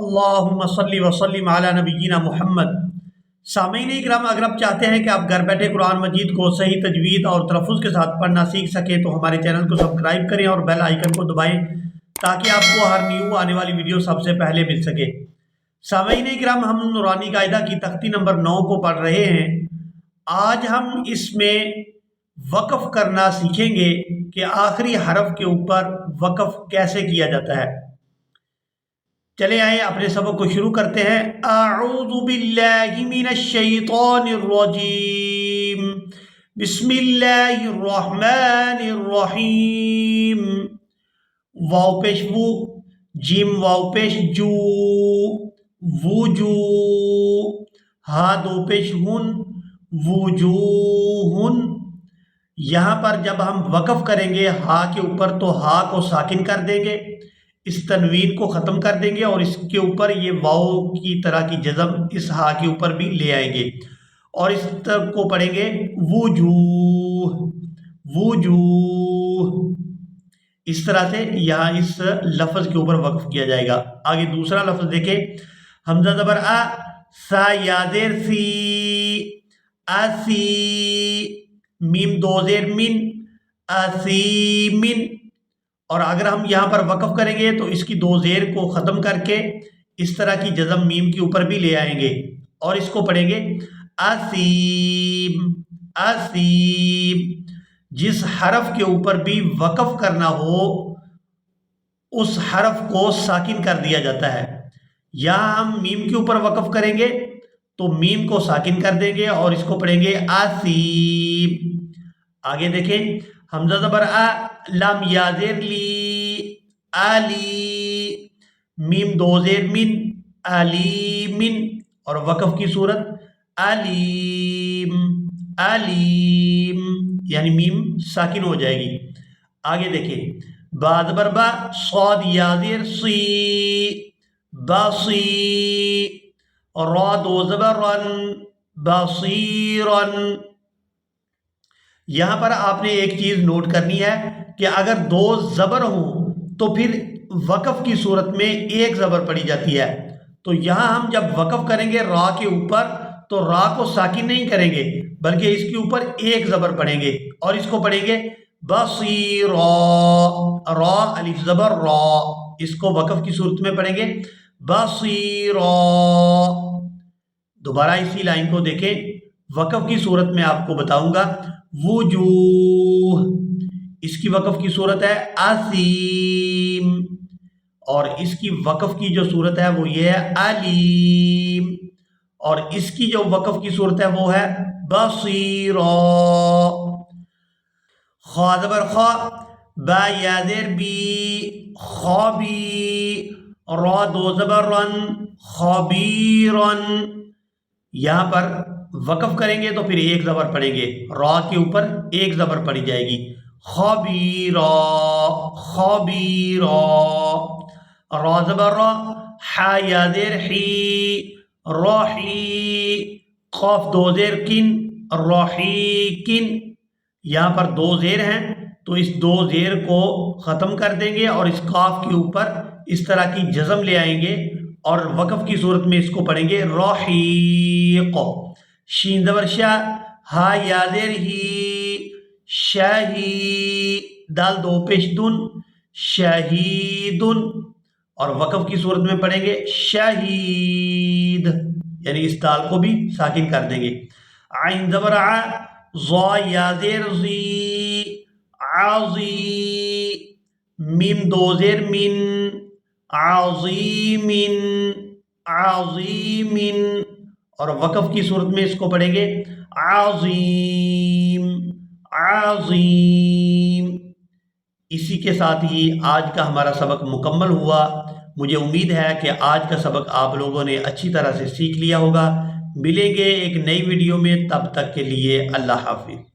اللہم صلی وسلم علی نبینا محمد۔ سامعین اکرام، اگر آپ چاہتے ہیں کہ آپ گھر بیٹھے قرآن مجید کو صحیح تجوید اور تلفظ کے ساتھ پڑھنا سیکھ سکیں تو ہمارے چینل کو سبسکرائب کریں اور بیل آئیکن کو دبائیں تاکہ آپ کو ہر نیو آنے والی ویڈیو سب سے پہلے مل سکے۔ سامعین اکرام، ہم نورانی قاعدہ کی تختی نمبر 9 کو پڑھ رہے ہیں۔ آج ہم اس میں وقف کرنا سیکھیں گے کہ آخری حرف کے اوپر وقف کیسے کیا جاتا ہے۔ چلے آئے اپنے سبق کو شروع کرتے ہیں۔ اعوذ باللہ من الشیطان الرجیم، بسم اللہ الرحمن الرحیم۔ واو پیش وو، جیم واو پیش جو، وجو، ہا دو پیش ہن، وجوہن۔ یہاں پر جب ہم وقف کریں گے ہا کے اوپر تو ہا کو ساکن کر دیں گے، اس تنوین کو ختم کر دیں گے اور اس کے اوپر یہ واو کی طرح کی جزم اس ہا کے اوپر بھی لے آئیں گے اور اس طرح کو پڑھیں گے وجوہ، وجوہ۔ اس طرح سے یہاں اس لفظ کے اوپر وقف کیا جائے گا۔ آگے دوسرا لفظ دیکھیں، حمزہ زبر آ، سا یا زیر سی، اسی، میم دو زیر من، اسیمن۔ اور اگر ہم یہاں پر وقف کریں گے تو اس کی دو زیر کو ختم کر کے اس طرح کی جزم میم کے اوپر بھی لے آئیں گے اور اس کو پڑھیں گے اسیم، اسیم۔ جس حرف کے اوپر بھی وقف کرنا ہو اس حرف کو ساکن کر دیا جاتا ہے۔ یہاں ہم میم کے اوپر وقف کریں گے تو میم کو ساکن کر دیں گے اور اس کو پڑھیں گے اسیم۔ آگے دیکھیں، حمزہ زبر آ، لام یا زیر لی، علی، میم دو زیر من، علیمن۔ اور وقف کی صورت علیم، علیم، یعنی میم ساکن ہو جائے گی۔ آگے دیکھیں، با زبر با، صاد یا زیر سی، باسی، را دو زبر رن، بصیرن۔ یہاں پر آپ نے ایک چیز نوٹ کرنی ہے کہ اگر دو زبر ہوں تو پھر وقف کی صورت میں ایک زبر پڑی جاتی ہے۔ تو یہاں ہم جب وقف کریں گے را کے اوپر تو را کو ساکن نہیں کریں گے بلکہ اس کے اوپر ایک زبر پڑھیں گے اور اس کو پڑھیں گے بصیرا، را الف زبر را، اس کو وقف کی صورت میں پڑھیں گے بصیرا۔ دوبارہ اسی لائن کو دیکھیں، وقف کی صورت میں آپ کو بتاؤں گا، وجوہ، اس کی وقف کی صورت ہے اسیم، اور اس کی وقف کی جو صورت ہے وہ یہ ہے علیم، اور اس کی جو وقف کی صورت ہے وہ ہے بصیرا۔ خا زبر خا، با یا زیر بی، خابی، را دو زبر رن، خبیرن۔ یہاں پر وقف کریں گے تو پھر ایک زبر پڑھیں گے، را کے اوپر ایک زبر پڑھی جائے گی، خبیرا، خبیرا۔ را زبر را، حا یا زیر حی، راحی، قاف دو زیر کن، راحیکن۔ یہاں پر دو زیر ہیں تو اس دو زیر کو ختم کر دیں گے اور اس قاف کے اوپر اس طرح کی جزم لے آئیں گے اور وقف کی صورت میں اس کو پڑھیں گے راحیق۔ شین زبر شا، ہا یا زیر ہی، شاہی، دال دو پیش دن، شہیدن۔ اور وقف کی صورت میں پڑھیں گے شہید، یعنی اس دال کو بھی ساکن کر دیں گے۔ عین زبر ع، ظا یا زیر زی، عظی، میم دو زیر من، عظیمن، عظیمن۔ اور وقف کی صورت میں اس کو پڑھیں گے عظیم، عظیم۔ اسی کے ساتھ ہی آج کا ہمارا سبق مکمل ہوا۔ مجھے امید ہے کہ آج کا سبق آپ لوگوں نے اچھی طرح سے سیکھ لیا ہوگا۔ ملیں گے ایک نئی ویڈیو میں، تب تک کے لیے اللہ حافظ۔